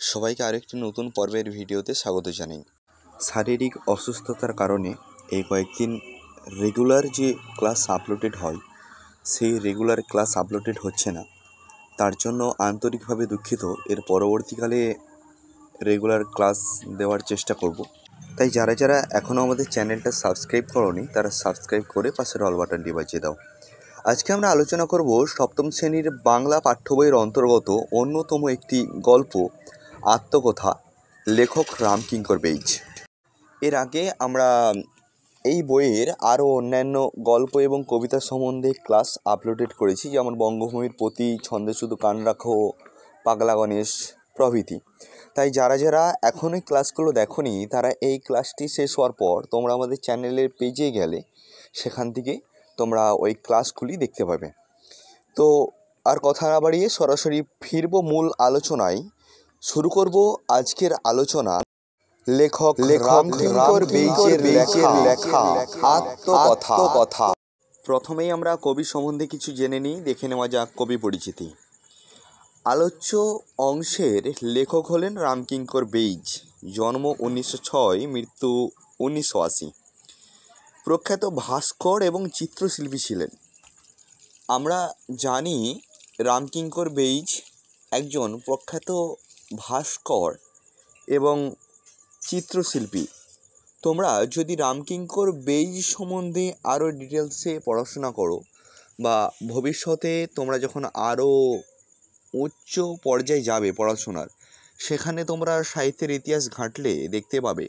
সবাইকে আরেকটি নতুন পর্বের ভিডিওতে স্বাগত জানাই। শারীরিক অসুস্থতার কারণে এই কয়েকদিন রেগুলার যে ক্লাস আপলোডেড হয় সেই রেগুলার ক্লাস আপলোডেড হচ্ছে না, তার জন্য আন্তরিকভাবে দুঃখিত। এর পরবর্তীকালে রেগুলার ক্লাস দেওয়ার চেষ্টা করব। তাই যারা যারা এখনও আমাদের চ্যানেলটা সাবস্ক্রাইব করোনি তারা সাবস্ক্রাইব করে পাশের অল বাটনটি বাজিয়ে দাও। আজকে আমরা আলোচনা করব সপ্তম শ্রেণীর বাংলা পাঠ্য বইয়ের অন্তর্গত অন্যতম একটি গল্প আত্মকথা, লেখক রামকিঙ্কর বেইজ। এর আগে আমরা এই বইয়ের আরও অন্যান্য গল্প এবং কবিতা সম্বন্ধে ক্লাস আপলোডেড করেছি, যেমন বঙ্গভূমির প্রতি, ছন্দে শুধু কান রাখো, পাগলা গণেশ প্রভৃতি। তাই যারা যারা এখনও এই ক্লাসগুলো দেখোনি তারা এই ক্লাসটি শেষ হওয়ার পর তোমরা আমাদের চ্যানেলের পেজে গেলে সেখান থেকে তোমরা ওই ক্লাসগুলি দেখতে পাবে। তো আর কথা না বাড়িয়ে সরাসরি ফিরব মূল আলোচনায়। শুরু করব আজকের আলোচনা লেখক রামকিঙ্কর বেইজের লেখা আত্মকথা। প্রথমেই আমরা কবি সম্বন্ধে কিছু জেনে নিই, দেখে নেওয়া যাক কবি পরিচিতি। আলোচ্য অংশের লেখক হলেন রামকিঙ্কর বেইজ। জন্ম 1906, মৃত্যু 1980। প্রখ্যাত ভাস্কর এবং চিত্রশিল্পী ছিলেন। আমরা জানি রামকিঙ্কর বেইজ একজন প্রখ্যাত ভাস্কর এবং চিত্রশিল্পী। তোমরা যদি রামকিঙ্কর বেইজ সম্বন্ধে আরও ডিটেলসে পড়াশোনা করো বা ভবিষ্যতে তোমরা যখন আরও উচ্চ পর্যায়ে যাবে পড়াশোনার, সেখানে তোমরা সাহিত্যের ইতিহাস ঘাঁটলে দেখতে পাবে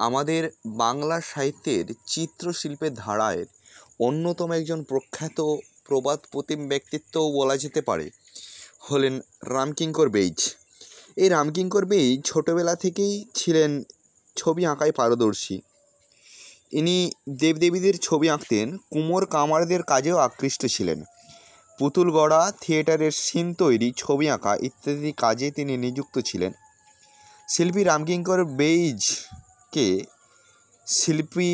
আমাদের বাংলা সাহিত্যের চিত্রশিল্পের ধারায় অন্যতম একজন প্রখ্যাত প্রবাদ প্রতিম ব্যক্তিত্বও বলা যেতে পারে হলেন রামকিঙ্কর বেইজ। এই রামকিঙ্কর বেইজ ছোটোবেলা থেকেই ছিলেন ছবি আঁকায় পারদর্শী। ইনি দেবদেবীদের ছবি আঁকতেন, কুমোর কামারদের কাজেও আকৃষ্ট ছিলেন। পুতুল গড়া, থিয়েটারের সিন তৈরি, ছবি আঁকা ইত্যাদি কাজে তিনি নিযুক্ত ছিলেন। শিল্পী রামকিঙ্কর বেইজকে শিল্পী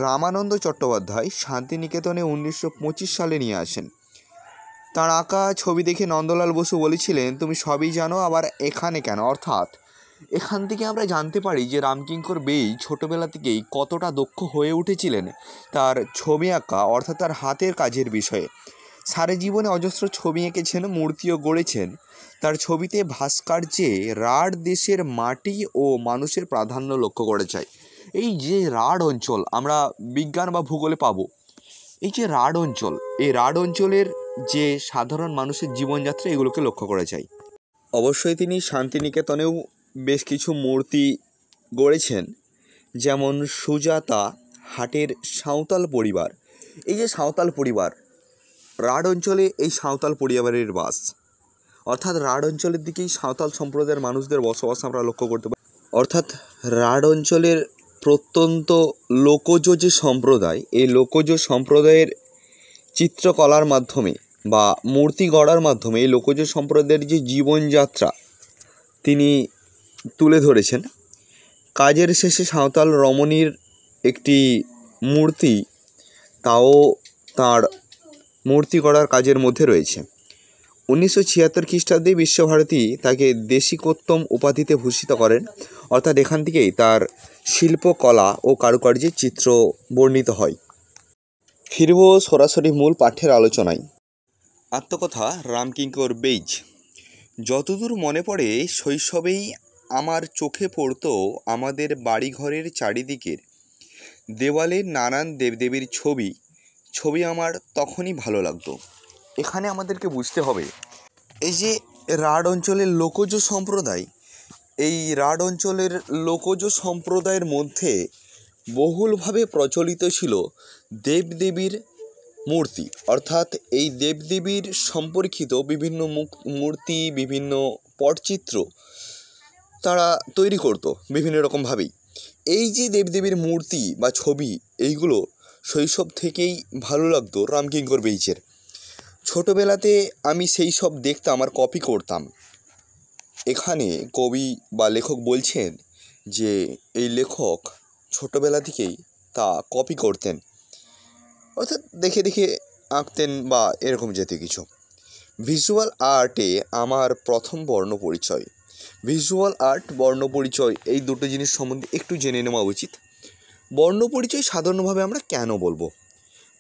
রামানন্দ চট্টোপাধ্যায় শান্তিনিকেতনে 1925 সালে নিয়ে আসেন। তাঁর আঁকা ছবি দেখে নন্দলাল বসু বলেছিলেন, তুমি সবই জানো, আবার এখানে কেন? অর্থাৎ এখান থেকে আমরা জানতে পারি যে রামকিঙ্কর বেইজ ছোটোবেলা থেকেই কতটা দক্ষ হয়ে উঠেছিলেন তার ছবি আঁকা অর্থাৎ তার হাতের কাজের বিষয়ে। সারা জীবনে অজস্র ছবি এঁকেছেন, মূর্তিও গড়েছেন। তার ছবিতে ভাস্কর্যে রাঢ় দেশের মাটি ও মানুষের প্রাধান্য লক্ষ্য করা যায়। এই যে রাঢ় অঞ্চল আমরা বিজ্ঞান বা ভূগোলে পাবো, এই যে রাঢ় অঞ্চল, এই রাঢ় অঞ্চলের যে সাধারণ মানুষের জীবনযাত্রা, এগুলোকে লক্ষ্য করা যায়। অবশ্যই তিনি শান্তিনিকেতনেও বেশ কিছু মূর্তি গড়েছেন, যেমন সুজাতা হাটের সাঁওতাল পরিবার। এই যে সাঁওতাল পরিবার, রাঢ় অঞ্চলে এই সাঁওতাল পরিবারের বাস, অর্থাৎ রাঢ় অঞ্চলের দিকেই সাঁওতাল সম্প্রদায়ের মানুষদের বসবাস আমরা লক্ষ্য করতে পারি। অর্থাৎ রাঢ় অঞ্চলের প্রত্যন্ত লোকজ যে সম্প্রদায়, এই লোকজ সম্প্রদায়ের চিত্রকলার মাধ্যমে বা মূর্তি গড়ার মাধ্যমে এই লোকজ সম্প্রদায়ের যে জীবনযাত্রা তিনি তুলে ধরেছেন। কাজের শেষে সাঁওতাল রমণীর একটি মূর্তি, তাও তাঁর মূর্তি গড়ার কাজের মধ্যে রয়েছে। 1976 খ্রিস্টাব্দে বিশ্বভারতী তাকে দেশিকোত্তম উপাধিতে ভূষিত করেন। অর্থাৎ এখান থেকেই তার শিল্পকলা ও কারুকার্যের চিত্র বর্ণিত হয়। ফিরব সরাসরি মূল পাঠ্যের আলোচনায়। আত্মকথা রামকিঙ্কর বেইজ। যতদূর মনে পড়ে শৈশবেই আমার চোখে পড়ত আমাদের বাড়িঘরের চারিদিকের দেওয়ালের নানান দেবদেবীর ছবি আমার তখনই ভালো লাগতো। এখানে আমাদেরকে বুঝতে হবে, এই যে রাঢ় অঞ্চলের লোকজ সম্প্রদায়, এই রাঢ় অঞ্চলের লোকজ সম্প্রদায়ের মধ্যে বহুলভাবে প্রচলিত ছিল দেবদেবীর মূর্তি। অর্থাৎ এই দেবদেবীর সম্পর্কিত বিভিন্ন মূর্তি, বিভিন্ন পটচিত্র তারা তৈরি করত বিভিন্ন রকমভাবেই। এই যে দেবদেবীর মূর্তি বা ছবি, এইগুলো শৈশব থেকেই ভালো লাগতো রামকিঙ্কর বেইজের। ছোটোবেলাতে আমি সেই সব দেখতাম আর কপি করতাম। এখানে কবি বা লেখক বলছেন যে এই লেখক ছোটোবেলা থেকেই তা কপি করতেন, অর্থাৎ দেখে দেখে আঁকতেন বা এরকম জাতীয় কিছু। ভিজুয়াল আর্টে আমার প্রথম বর্ণ পরিচয়। ভিজুয়াল আর্ট, বর্ণ পরিচয়, এই দুটো জিনিস সম্বন্ধে একটু জেনে নেওয়া উচিত। বর্ণ পরিচয় সাধারণভাবে আমরা কেন বলবো?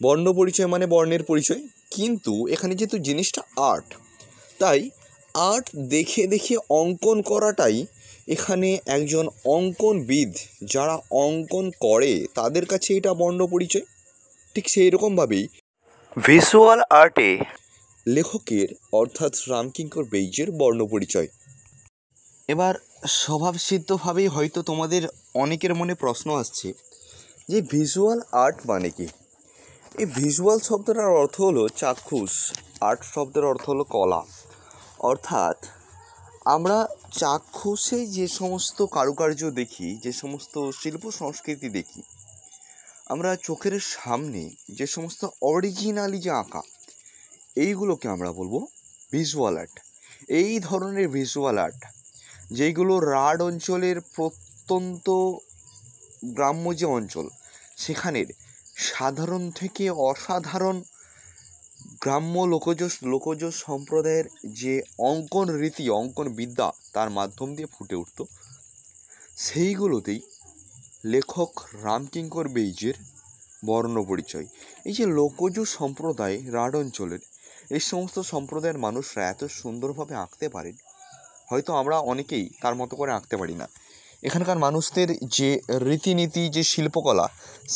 বর্ণ পরিচয় মানে বর্ণের পরিচয়, কিন্তু এখানে যেহেতু জিনিসটা আর্ট, তাই আর্ট দেখে দেখে অঙ্কন করাটাই এখানে একজন অঙ্কনবিদ যারা অঙ্কন করে তাদের কাছে এটা বর্ণ পরিচয়। ঠিক সেই রকমভাবেই ভিজুয়াল আর্টে লেখকের অর্থাৎ রামকিঙ্কর বেইজের বর্ণ পরিচয়। এবার স্বভাবসিদ্ধভাবেই হয়তো তোমাদের অনেকের মনে প্রশ্ন আসছে যে ভিজুয়াল আর্ট মানে কি? এই ভিজুয়াল শব্দটার অর্থ হলো চাক্ষুষ, আর্ট শব্দের অর্থ হলো কলা। অর্থাৎ আমরা চাক্ষুষে যে সমস্ত কারুকার্য দেখি, যে সমস্ত শিল্প সংস্কৃতি দেখি, আমরা চোখের সামনে যে সমস্ত অরিজিনালি যে আঁকা, এইগুলোকে আমরা বলবো ভিজুয়াল আর্ট। এই ধরনের ভিজুয়াল আর্ট যেইগুলো রাঢ় অঞ্চলের প্রত্যন্ত গ্রাম্য যে অঞ্চল, সেখানের সাধারণ থেকে অসাধারণ গ্রাম্য লোকজ সম্প্রদায়ের যে অঙ্কন রীতি, অঙ্কন বিদ্যা তার মাধ্যম দিয়ে ফুটে উঠত, সেইগুলোতেই লেখক রামকিঙ্কর বেইজের বর্ণ পরিচয়। এই যে লোকজ সম্প্রদায় রাঢ় অঞ্চলের, এই সমস্ত সম্প্রদায়ের মানুষরা এত সুন্দরভাবে আঁকতে পারেন, হয়তো আমরা অনেকেই তার মতো করে আঁকতে পারি না। এখানকার মানুষদের যে রীতিনীতি, যে শিল্পকলা,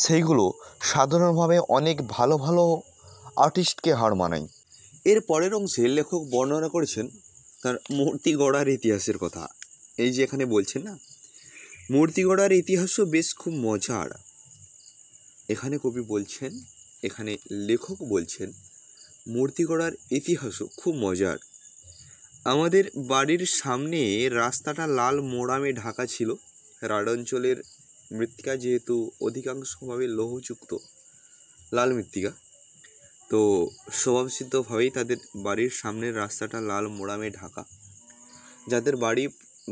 সেইগুলো সাধারণভাবে অনেক ভালো ভালো আর্টিস্টকে হার মানায়। এর পরের অংশে লেখক বর্ণনা করেছেন তার মূর্তি গড়ার ইতিহাসের কথা। এই যে এখানে বলছেন না, মূর্তি গড়ার ইতিহাসও বেশ খুব মজার। এখানে কবি বলছেন, এখানে লেখক বলছেন মূর্তি গড়ার ইতিহাসও খুব মজার। আমাদের বাড়ির সামনে রাস্তাটা লাল মোড়ামে ঢাকা ছিল। রাঢ় অঞ্চলের মৃত্তিকা যেহেতু অধিকাংশভাবে লৌহযুক্ত, লাল মৃত্তিকা, তো স্বভাবসিদ্ধভাবেই তাদের বাড়ির সামনের রাস্তাটা লাল মোড়ামে ঢাকা। যাদের বাড়ি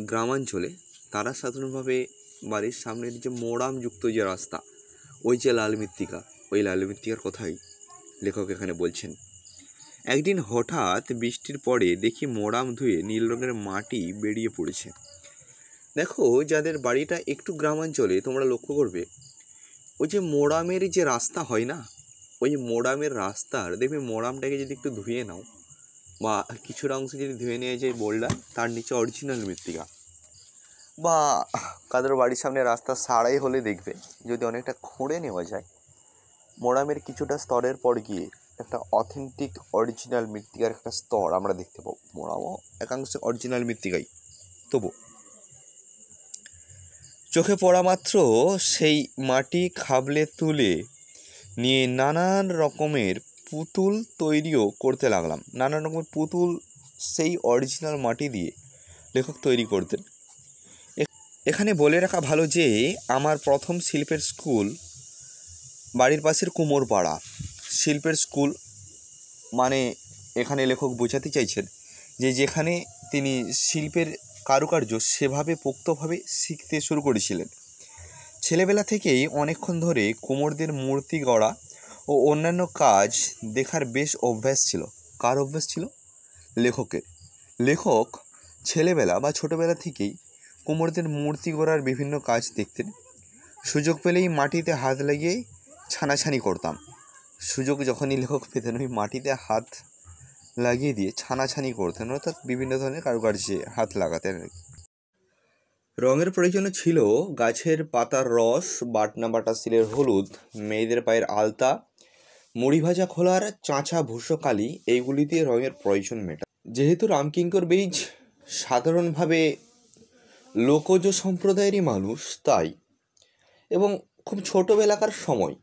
গ্রামাঞ্চলে তারা সাধারণভাবে বাড়ির সামনের যে মোড়ামযুক্ত যে রাস্তা, ওই যে লাল মৃত্তিকা, ওই লাল মৃত্তিকার কথাই লেখক এখানে বলছেন। একদিন হঠাৎ বৃষ্টির পরে দেখি মোড়াম ধুয়ে নীল রঙের মাটি বেরিয়ে পড়েছে। দেখো, যাদের বাড়িটা একটু গ্রামাঞ্চলে, তোমরা লক্ষ্য করবে ওই যে মোড়ামের যে রাস্তা হয় না, ওই মোড়ামের রাস্তার দেখবে মোড়ামটাকে যদি একটু ধুয়ে নাও বা কিছুটা অংশ যদি ধুয়ে নিয়ে যায় বোল্ডার, তার নিচে অরিজিনাল মৃত্তিকা। বা কাদের বাড়ির সামনে রাস্তা সারাই হলে দেখবে যদি অনেকটা খুঁড়ে নেওয়া যায়, মোড়ামের কিছুটা স্তরের পর গিয়ে একটা অথেন্টিক অরিজিনাল মৃত্তিকার একটা স্তর আমরা দেখতে পাবো। মোড়ামও একাংশে অরিজিনাল মৃত্তিকাই, তবু চোখে পড়া মাত্র সেই মাটি খাবলে তুলে নিয়ে নানান রকমের পুতুল তৈরিও করতে লাগলাম। নানান রকমের পুতুল সেই অরিজিনাল মাটি দিয়ে লেখক তৈরি করতেন। এখানে বলে রাখা ভালো যে আমার প্রথম শিল্পের স্কুল বাড়ির পাশের কুমোরপাড়া। শিল্পের স্কুল মানে এখানে লেখক বোঝাতে চাইছেন যে যেখানে তিনি শিল্পের কারুকার্য সেভাবে পোক্তভাবে শিখতে শুরু করেছিলেন। ছেলেবেলা থেকেই অনেকক্ষণ ধরে কুমোরদের মূর্তি গড়া ও অন্যান্য কাজ দেখার বেশ অভ্যাস ছিল। কার অভ্যাস ছিল? লেখকের। লেখক ছেলেবেলা বা ছোটোবেলা থেকেই কুমোরদের মূর্তি গড়ার বিভিন্ন কাজ দেখতেন। সুযোগ পেলেই মাটিতে হাত লাগিয়ে ছানাছানি করতাম। সুযোগ যখনই লেখক পেতেন, ওই মাটিতে হাত লাগিয়ে দিয়ে ছানাছানি করতেন, অর্থাৎ বিভিন্ন ধরনের কারুকার্যে হাত লাগাতেন। রঙের প্রয়োজন ছিল গাছের পাতার রস, বাটনা বাটা শিলের হলুদ, মেয়েদের পায়ের আলতা, মুড়ি ভাজা খোলার চাঁচা ভূষকালি, এইগুলি দিয়ে রঙের প্রয়োজন মেটা। যেহেতু রামকিঙ্কর বেইজ সাধারণভাবে লোকজ সম্প্রদায়েরই মানুষ, তাই এবং খুব ছোটোবেলাকার সময়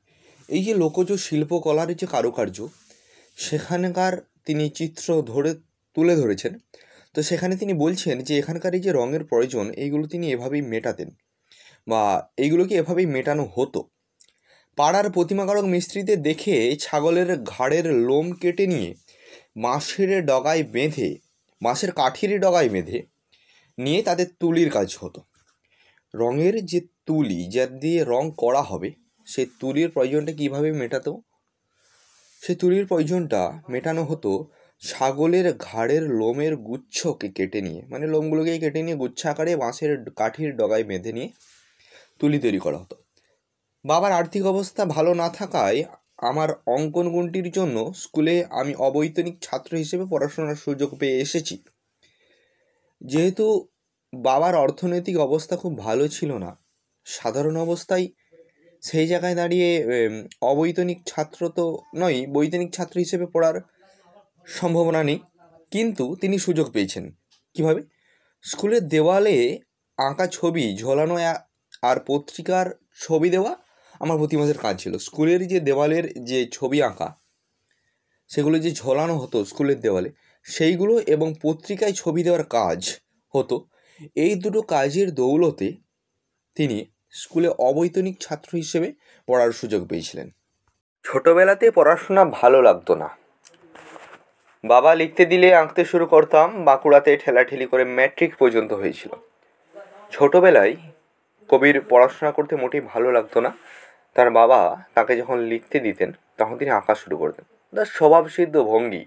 এই যে লোকজ শিল্পকলার যে কারুকার্য, সেখানকার তিনি চিত্র তুলে ধরেছেন। তো সেখানে তিনি বলছেন যে এখানকার এই যে রঙের প্রয়োজন, এইগুলো তিনি এভাবেই মেটাতেন বা এইগুলোকে এভাবেই মেটানো হতো। পাড়ার প্রতিমাকারক মিস্ত্রিদের দেখে ছাগলের ঘাড়ের লোম কেটে নিয়ে বাঁশের কাঠির ডগায় বেঁধে নিয়ে তাদের তুলির কাজ হতো। রঙের যে তুলি যা দিয়ে রং করা হবে, সেই তুলির প্রয়োজনটা কীভাবে মেটাতো? সেই তুলির প্রয়োজনটা মেটানো হতো ছাগলের ঘাড়ের লোমের গুচ্ছকে কেটে নিয়ে, মানে লোমগুলোকে কেটে নিয়ে গুচ্ছ আকারে বাঁশের কাঠির ডগায় বেঁধে নিয়ে তুলি তৈরি করা হতো। বাবার আর্থিক অবস্থা ভালো না থাকায় আমার অঙ্কন গুণটির জন্য স্কুলে আমি অবৈতনিক ছাত্র হিসেবে পড়াশোনার সুযোগ পেয়ে এসেছি। যেহেতু বাবার অর্থনৈতিক অবস্থা খুব ভালো ছিল না, সাধারণ অবস্থায় সেই জায়গায় দাঁড়িয়ে অবৈতনিক ছাত্র তো নয়, বৈতনিক ছাত্র হিসেবে পড়ার সম্ভাবনা নেই, কিন্তু তিনি সুযোগ পেয়েছেন। কিভাবে? স্কুলের দেওয়ালে আঁকা ছবি ঝোলানো আর পত্রিকার ছবি দেওয়া আমার প্রতি মাসের কাজ ছিল। স্কুলের যে দেওয়ালের যে ছবি আঁকা, সেগুলো যে ঝোলানো হতো স্কুলের দেওয়ালে, সেইগুলো এবং পত্রিকায় ছবি দেওয়ার কাজ হতো। এই দুটো কাজের দৌলতে তিনি স্কুলে অবৈতনিক ছাত্র হিসেবে পড়ার সুযোগ পেয়েছিলেন। ছোটোবেলাতে পড়াশোনা ভালো লাগতো না, বাবা লিখতে দিলে আঁকতে শুরু করতাম। বাঁকুড়াতে ঠেলাঠেলি করে ম্যাট্রিক পর্যন্ত হয়েছিল। ছোটোবেলায় কবির পড়াশোনা করতে মোটেই ভালো লাগতো না। তার বাবা তাকে যখন লিখতে দিতেন তখন তিনি আঁকা শুরু করতেন। তার স্বভাবসিদ্ধ ভঙ্গি।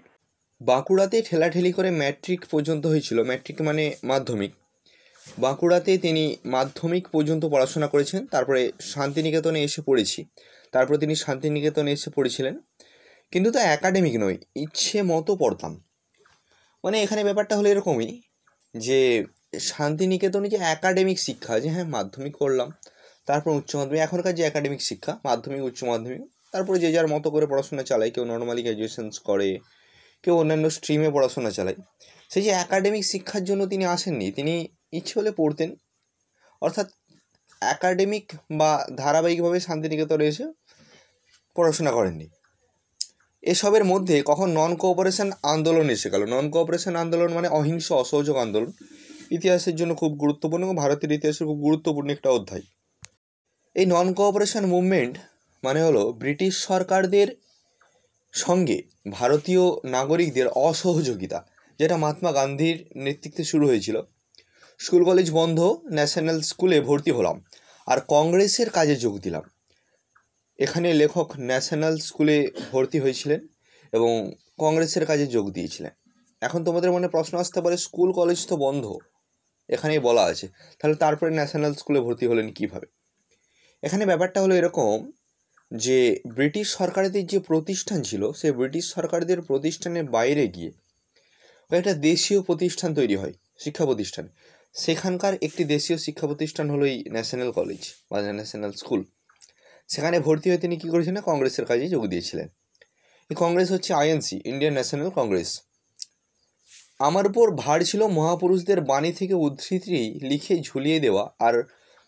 বাঁকুড়াতে ঠেলাঠেলি করে ম্যাট্রিক পর্যন্ত হয়েছিল, ম্যাট্রিক মানে মাধ্যমিক। বাঁকুড়াতে তিনি মাধ্যমিক পর্যন্ত পড়াশোনা করেছেন, তারপরে শান্তিনিকেতনে এসে পড়েছি। তারপরে তিনি শান্তিনিকেতনে এসে পড়েছিলেন, কিন্তু তা একাডেমিক নয়, ইচ্ছে মতো পড়তাম। মানে এখানে ব্যাপারটা হলো এরকমই যে শান্তিনিকেতনে যে একাডেমিক শিক্ষা, যে হ্যাঁ মাধ্যমিক করলাম, তারপর উচ্চ মাধ্যমিক, এখনকার যে একাডেমিক শিক্ষা মাধ্যমিক উচ্চ মাধ্যমিক, তারপরে যে যার মতো করে পড়াশোনা চালায়, কেউ নর্মালি গ্র্যাজুয়েশনস করে, কেউ অন্যান্য স্ট্রিমে পড়াশোনা চালায়। সেই যে একাডেমিক শিক্ষার জন্য তিনি আসেননি, তিনি ইচ্ছে হলে পড়তেন, অর্থাৎ একাডেমিক বা ধারাবাহিকভাবে শান্তিনিকেতনে এসে পড়াশোনা করেননি। এসবের মধ্যে কখন নন কোঅপারেশন আন্দোলন এসে গেল। নন কোঅপারেশন আন্দোলন মানে অহিংস অসহযোগ আন্দোলন, ইতিহাসের জন্য খুব গুরুত্বপূর্ণ এবং ভারতের ইতিহাসের খুব গুরুত্বপূর্ণ একটা অধ্যায়। এই নন কোঅপারেশন মুভমেন্ট মানে হলো ব্রিটিশ সরকারদের সঙ্গে ভারতীয় নাগরিকদের অসহযোগিতা, যেটা মহাত্মা গান্ধীর নেতৃত্বে শুরু হয়েছিল। স্কুল কলেজ বন্ধ, ন্যাশনাল স্কুলে ভর্তি হলাম আর কংগ্রেসের কাজে যোগ দিলাম। এখানে লেখক ন্যাশনাল স্কুলে ভর্তি হয়েছিলেন এবং কংগ্রেসের কাজে যোগ দিয়েছিলেন। এখন তোমাদের মনে প্রশ্ন আসতে পারে, স্কুল কলেজ তো বন্ধ, এখানেই বলা আছে, তাহলে তারপরে ন্যাশনাল স্কুলে ভর্তি হলেন কীভাবে? এখানে ব্যাপারটা হলো এরকম যে ব্রিটিশ সরকারদের যে প্রতিষ্ঠান ছিল, সেই ব্রিটিশ সরকারদের প্রতিষ্ঠানের বাইরে গিয়ে একটা দেশীয় প্রতিষ্ঠান তৈরি হয়, শিক্ষা প্রতিষ্ঠান। সেখানকার একটি দেশীয় শিক্ষা প্রতিষ্ঠান হলো এই ন্যাশনাল কলেজ বা ন্যাশনাল স্কুল। সেখানে ভর্তি হয়ে তিনি কী করেছিলেন? কংগ্রেসের কাজে যোগ দিয়েছিলেন। এই কংগ্রেস হচ্ছে আইএনসি, ইন্ডিয়ান ন্যাশনাল কংগ্রেস। আমার উপর ভার ছিল মহাপুরুষদের বাণী থেকে উদ্ধৃতি লিখে ঝুলিয়ে দেওয়া আর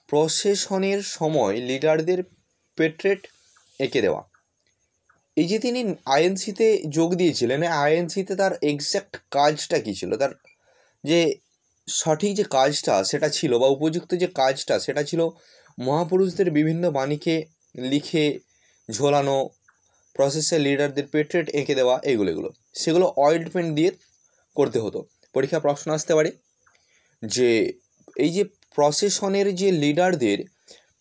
প্রশাসনের সময় লিডারদের পেট্রেট এঁকে দেওয়া। এই যে তিনি আইএনসিতে যোগ দিয়েছিলেন, আইএনসিতে তার এক্স্যাক্ট কাজটা কী ছিল, তার যে সঠিক যে কাজটা সেটা ছিল বা উপযুক্ত যে কাজটা সেটা ছিল মহাপুরুষদের বিভিন্ন বাণীকে লিখে ঝোলানো, প্রসেসের লিডারদের পেট্রেট এঁকে দেওয়া, এগুলো সেগুলো অয়েল পেন্ট দিয়ে করতে হতো। পরীক্ষা প্রশ্ন আসতে পারে যে এই যে প্রসেশনের যে লিডারদের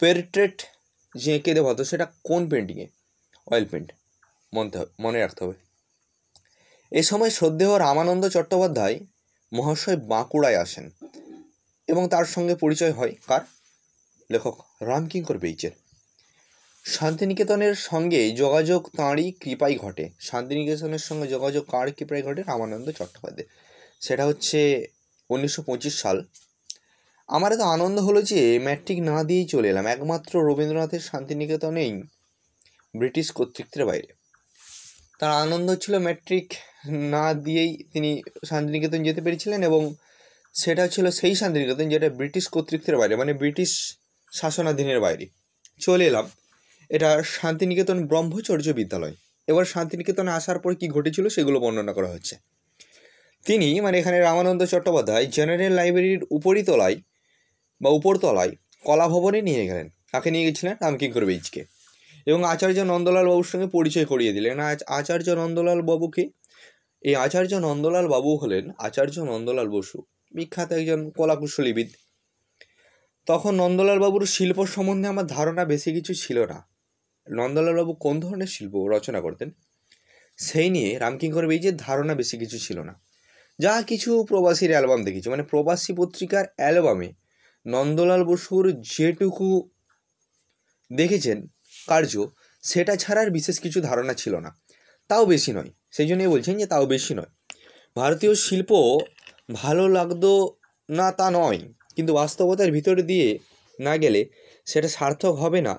পেট্রেট যে এঁকে দেওয়া হতো সেটা কোন পেন্টিংয়ে? Oil paint. মনে রাখতে হবে। এ সময় শ্রদ্ধেয় রামানন্দ চট্টোপাধ্যায় মহাশয় বাঁকুড়ায় আসেন এবং তার সঙ্গে পরিচয় হয় কার? লেখক রামকিঙ্কর বেইজের। শান্তিনিকেতনের সঙ্গে যোগাযোগ তাঁরই কৃপায় ঘটে। শান্তিনিকেতনের সঙ্গে যোগাযোগ কার কৃপায় ঘটে? রামানন্দ চট্টোপাধ্যায়। সেটা হচ্ছে 1925 সাল। আমার এত আনন্দ হলো যে ম্যাট্রিক না দিয়েই চলে এলাম, একমাত্র রবীন্দ্রনাথের শান্তিনিকেতনেই ব্রিটিশ কর্তৃত্বের বাইরে। তার আনন্দ ছিল ম্যাট্রিক না দিয়েই তিনি শান্তিনিকেতন যেতে পেরেছিলেন এবং সেটা ছিল সেই শান্তিনিকেতন যেটা ব্রিটিশ কর্তৃত্বের বাইরে, মানে ব্রিটিশ শাসনাধীনের বাইরে। চলে এলাম, এটা শান্তিনিকেতন ব্রহ্মচর্য বিদ্যালয়। এবার শান্তিনিকেতনে আসার পর কী ঘটেছিল সেগুলো বর্ণনা করা হচ্ছে। তিনি মানে এখানে রামানন্দ চট্টোপাধ্যায় জেনারেল লাইব্রেরির উপরিতলায় বা উপরতলায় কলাভবনে নিয়ে গেলেন। তাকে নিয়ে গেছিলেন? রামকিঙ্কর বেইজকে। এবং আচার্য নন্দলাল বাবুর সঙ্গে পরিচয় করিয়ে দিলেন। আচার্য নন্দলাল বাবুকে, এই আচার্য নন্দলাল বাবু হলেন আচার্য নন্দলাল বসু, বিখ্যাত একজন কলাকুশলীবিদ। তখন নন্দলাল বাবুর শিল্প সম্বন্ধে আমার ধারণা বেশি কিছু ছিল না। নন্দলাল বাবু কোন ধরনের শিল্প রচনা করতেন সেই নিয়ে রামকিঙ্কর বেইজের ধারণা বেশি কিছু ছিল না। যা কিছু প্রবাসীর অ্যালবাম দেখেছি, মানে প্রবাসী পত্রিকার অ্যালবামে নন্দলাল বসুর যেটুকু দেখেছেন কার্য, সেটা ছাড়ার বিশেষ কিছু ধারণা ছিল না, তাও বেশি নয়। সেই জন্যই বলছেন যে তাও বেশি নয়। ভারতীয় শিল্প ভালো লাগতো না তা নয়, কিন্তু বাস্তবতার ভিতর দিয়ে না গেলে সেটা সার্থক হবে না,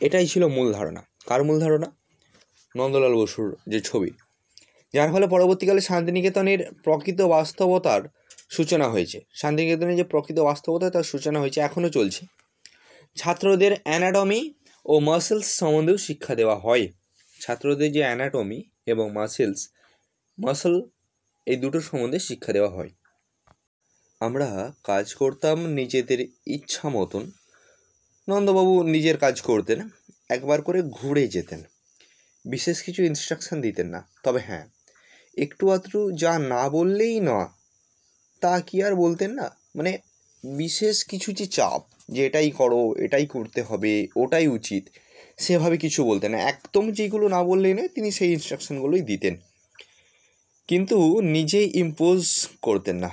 এটাই ছিল মূল ধারণা। কার মূল ধারণা? নন্দলাল বসুর যে ছবি, যার ফলে পরবর্তীকালে শান্তিনিকেতনের প্রকৃত বাস্তবতার সূচনা হয়েছে। শান্তিনিকেতনের যে প্রকৃত বাস্তবতা তার সূচনা হয়েছে, এখনও চলছে। ছাত্রদের অ্যানাটমি ও মাসেলস সম্বন্ধেও শিক্ষা দেওয়া হয়। ছাত্রদের যে অ্যানাটমি এবং মাসল এই দুটোর সম্বন্ধে শিক্ষা দেওয়া হয়। আমরা কাজ করতাম নিজেদের ইচ্ছা মতন। নন্দবাবু নিজের কাজ করতেন, একবার করে ঘুরে যেতেন, বিশেষ কিছু ইনস্ট্রাকশন দিতেন না। তবে হ্যাঁ, একটু আধটু যা না বললেই না তা কি আর বলতেন না, মানে বিশেষ কিছু যে চাপ যে এটাই করো, এটাই করতে হবে, ওটাই উচিত, সেভাবে কিছু বলতেন না। একদম যেগুলো না বললেই নয়, তিনি সেই ইনস্ট্রাকশনগুলোই দিতেন, কিন্তু নিজেই ইম্পোজ করতেন না।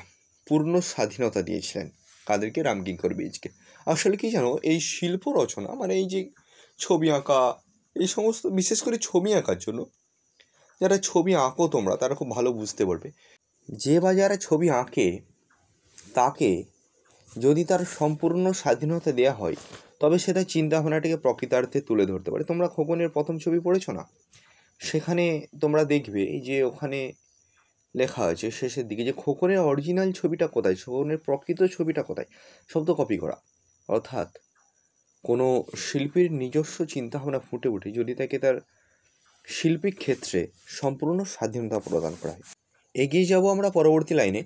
পূর্ণ স্বাধীনতা দিয়েছিলেন। কাদেরকে? রামকিঙ্কর বেইজকে। আসলে কি জানো, এই শিল্প রচনা মানে এই যে ছবি আঁকা, এই সমস্ত, বিশেষ করে ছবি আঁকার জন্য, যারা ছবি আঁকো তোমরা, তারা খুব ভালো বুঝতে পারবে, যে বা যারা ছবি আঁকে তাকে যদি তার সম্পূর্ণ স্বাধীনতা দেওয়া হয়, তবে সে তার চিন্তাভাবনাটিকে প্রকৃতার্থে তুলে ধরতে পারে। তোমরা খোকনের প্রথম ছবি পড়েছো না? সেখানে তোমরা দেখবে যে ওখানে লেখা আছে শেষের দিকে যে খোকনের অরিজিনাল ছবিটা কোথায়, খোকনের প্রকৃত ছবিটা কোথায়, সব তো কপি করা। অর্থাৎ কোনো শিল্পীর নিজস্ব চিন্তাভাবনা ফুটে ওঠে যদি তাকে তার শিল্পিক ক্ষেত্রে সম্পূর্ণ স্বাধীনতা প্রদান করা হয়। এগিয়ে যাব আমরা পরবর্তী লাইনে।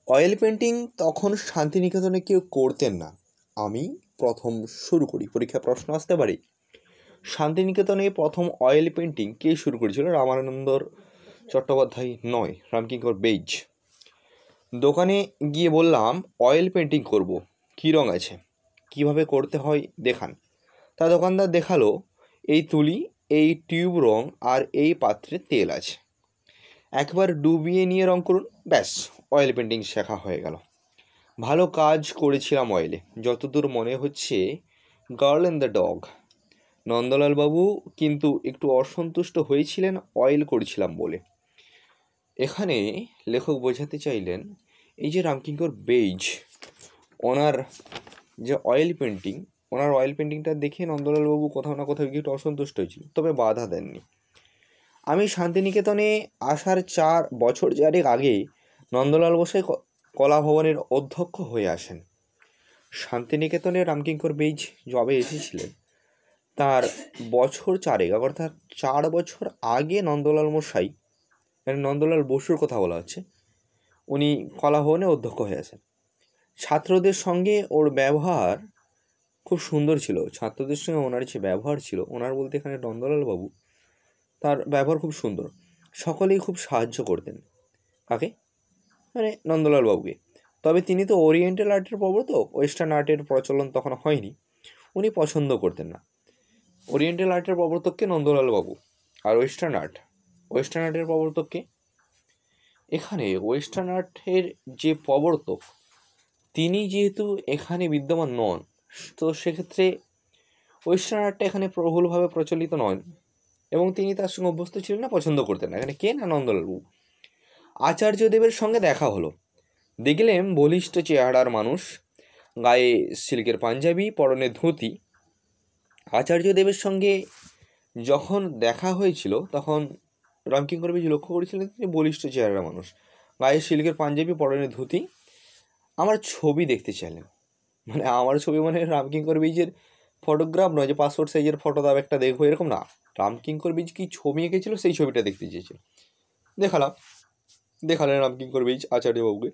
অয়েল পেন্টিং তখন শান্তিনিকেতনে কেউ করতেন না। আমি প্রথম শুরু করি, পরীক্ষা প্রশ্ন আসতে পারে। শান্তিনিকেতনে প্রথম অয়েল পেন্টিং কে শুরু করেছিল? রামানন্দ চট্টোপাধ্যায় নয়, রামকিঙ্কর বেইজ। দোকানে গিয়ে বললাম অয়েল পেন্টিং করব, কী রঙ আছে, কিভাবে করতে হয় দেখান। তা দোকানদার দেখালো, এই তুলি, এই টিউব রঙ আর এই পাত্রে তেল আছে, একবার ডুবিয়ে নিয়ে রঙ করুন, ব্যাস অয়েল পেন্টিং শেখা হয়ে গেল। ভালো কাজ করেছিলাম অয়েলে, যতদূর মনে হচ্ছে girl and the dog. Nandalal বাবু কিন্তু একটু অসন্তুষ্ট হয়েছিলেন অয়েল করেছিলাম বলে। এখানে লেখক বোঝাতে চাইলেন এই যে রামকিঙ্কর বেইজ, ওনার যে অয়েল পেন্টিংটা দেখে নন্দলাল বাবু কোথাও না কোথাও একটু অসন্তুষ্ট হয়েছিল, তবে বাধা দেননি। আমি শান্তিনিকেতনে আসার 4 বছর আগে নন্দলাল বসাই কলা ভবনের অধ্যক্ষ হয়ে আসেন। শান্তিনিকেতনে রামকিঙ্কর বেইজ যবে এসেছিলেন তার বছর 4 অর্থাৎ 4 বছর আগে নন্দলাল মশাই, মানে নন্দলাল বসুর কথা বলা হচ্ছে, উনি কলা ভবনে অধ্যক্ষ হয়ে আসেন। ছাত্রদের সঙ্গে ওর ব্যবহার খুব সুন্দর ছিল। ছাত্রদের সঙ্গে ওনার যে ব্যবহার ছিল, ওনার বলতে এখানে নন্দলাল বাবু, তার ব্যবহার খুব সুন্দর। সকলেই খুব সাহায্য করতেন। কাকে? মানে নন্দলাল বাবুকে। তবে তিনি তো ওরিয়েন্টাল আর্টের প্রবর্তক, ওয়েস্টার্ন আর্টের প্রচলন তখন হয়নি, উনি পছন্দ করতেন না। ওরিয়েন্টাল আর্টের প্রবর্তককে নন্দলাল বাবু, আর ওয়েস্টার্ন আর্টের প্রবর্তককে, এখানে ওয়েস্টার্ন আর্টের যে প্রবর্তক তিনি যেহেতু এখানে বিদ্যমান নন, তো সেক্ষেত্রে ওয়েস্টার্ন আর্টটা এখানে প্রবলভাবে প্রচলিত নয় এবং তিনি তার সঙ্গে অভ্যস্ত ছিলেন না, পছন্দ করতেন না। এখানে কে? না নন্দলাল বাবু। আচার্যদেবের সঙ্গে দেখা হলো, দেখলেন বলিষ্ঠ চেহারার মানুষ, গায়ে সিল্কের পাঞ্জাবি, পরনে ধুতি। আচার্যদেবের সঙ্গে যখন দেখা হয়েছিল তখন রামকিঙ্কর বেইজ লক্ষ্য করেছিলেন তিনি বলিষ্ঠ চেহারার মানুষ, গায়ে সিল্কের পাঞ্জাবি, পরনে ধুতি। আমার ছবি দেখতে চাইলেন, মানে আমার ছবি মানে রামকিঙ্কর বেইজের ফটোগ্রাফ নয় যে পাসপোর্ট সাইজের ফটো দাও একটা দেখবো, এরকম না। রামকিঙ্কর বেইজ কি ছবি এঁকেছিল সেই ছবিটা দেখতে চেয়েছিল। দেখালেন রামকিঙ্কর বেইজ আচার্যবাবুকে,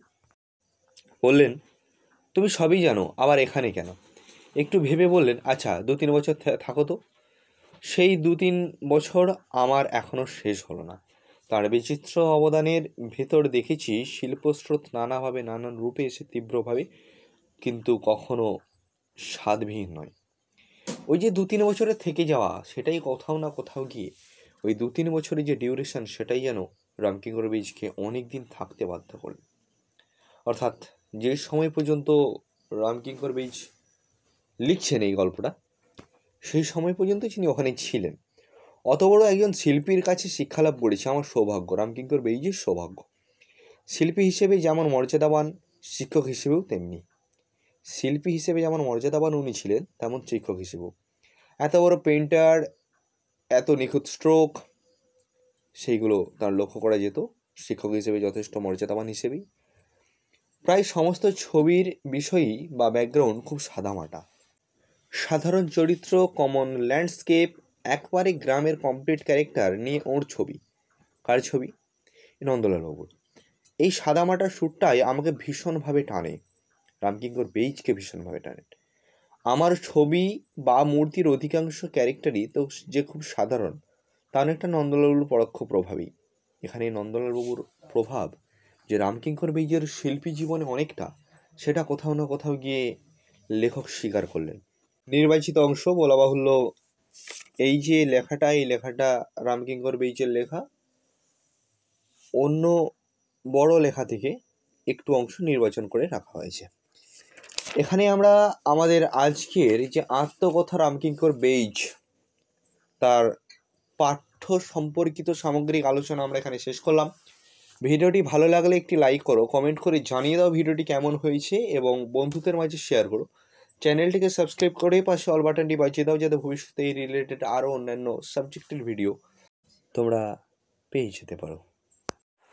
বললেন তুমি সবই জানো, আবার এখানে কেন? একটু ভেবে বললেন, আচ্ছা 2-3 বছর থাকো তো। সেই 2-3 বছর আমার এখনও শেষ হলো না। তার বিচিত্র অবদানের ভেতর দেখেছি শিল্পস্রোত নানাভাবে, নানান রূপে এসে তীব্রভাবে, কিন্তু কখনো স্বাদবিহীন নয়। ওই যে 2-3 বছরের থেকে যাওয়া, সেটাই কোথাও না কোথাও গিয়ে ওই 2-3 বছরের যে ডিউরেশন সেটাই যেন রামকিঙ্কর বেইজকে অনেক দিন থাকতে বাধ্য করল। অর্থাৎ যে সময় পর্যন্ত রামকিঙ্কর বেইজ লিখছেন এই গল্পটা, সেই সময় পর্যন্ত তিনি ওখানে ছিলেন। অত বড় একজন শিল্পীর কাছে শিক্ষালাভ করেছে আমার সৌভাগ্য, রামকিঙ্কর বেইজের সৌভাগ্য। শিল্পী হিসেবে যেমন মর্যাদাবান, শিক্ষক হিসেবেও তেমনি। শিল্পী হিসেবে যেমন মর্যাদাবান উনি ছিলেন, তেমন শিক্ষক হিসেবেও। এত বড় পেন্টার, এত নিখুঁত স্ট্রোক, সেইগুলো তার লক্ষ্য করা যেত। শিক্ষক হিসেবে যথেষ্ট মর্যাদাবান হিসেবেই। প্রায় সমস্ত ছবির বিষয়ই বা ব্যাকগ্রাউন্ড খুব সাদামাটা, সাধারণ চরিত্র, কমন ল্যান্ডস্কেপ, একবারে গ্রামের কমপ্লিট ক্যারেক্টার নিয়ে ওর ছবি। কার ছবি? নন্দলাল বাবুর। এই সাদামাটা শ্যুটটাই আমাকে ভীষণভাবে টানে, রামকিঙ্কর বেইজকে ভীষণভাবে টানে। আমার ছবি বা মূর্তির অধিকাংশ ক্যারেক্টারই তো যে খুব সাধারণ, তা অনেকটা নন্দলালবাবুর পরোক্ষ প্রভাবই। এখানে নন্দলালবাবুর প্রভাব যে রামকিঙ্কর বেইজের শিল্পী জীবনে অনেকটা, সেটা কোথাও না কোথাও গিয়ে লেখক স্বীকার করলেন। নির্বাচিত অংশ বলা বাহুল্য, এই যে লেখাটা, এই লেখাটা রামকিঙ্কর বেইজের লেখা। অন্য বড় লেখা থেকে একটু অংশ নির্বাচন করে রাখা হয়েছে। এখানে আমরা আমাদের আজকের যে আত্মকথা রামকিঙ্কর বেইজ, তার পাঠ্য সম্পর্কিত সামগ্রিক আলোচনা আমরা এখানে শেষ করলাম। ভিডিওটি ভালো লাগলে একটি লাইক করো, কমেন্ট করে জানিয়ে দাও ভিডিওটি কেমন হয়েছে এবং বন্ধুদের মাঝে শেয়ার করো। চ্যানেলটিকে সাবস্ক্রাইব করে পাশে অল বাটনটি বাজিয়ে দাও, যাতে ভবিষ্যতে এই রিলেটেড আরও অন্যান্য সাবজেক্টের ভিডিও তোমরা পেয়ে যেতে পারো।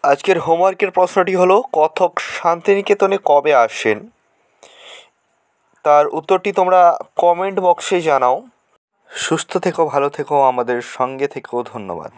আজকের হোমওয়ার্কের প্রশ্নটি হলো, কথক শান্তিনিকেতনে কবে আসেন? তার উত্তরটি তোমরা কমেন্ট বক্সে জানাও। সুস্থ থেকো, ভালো থেকো, আমাদের সঙ্গে থেকো। ধন্যবাদ।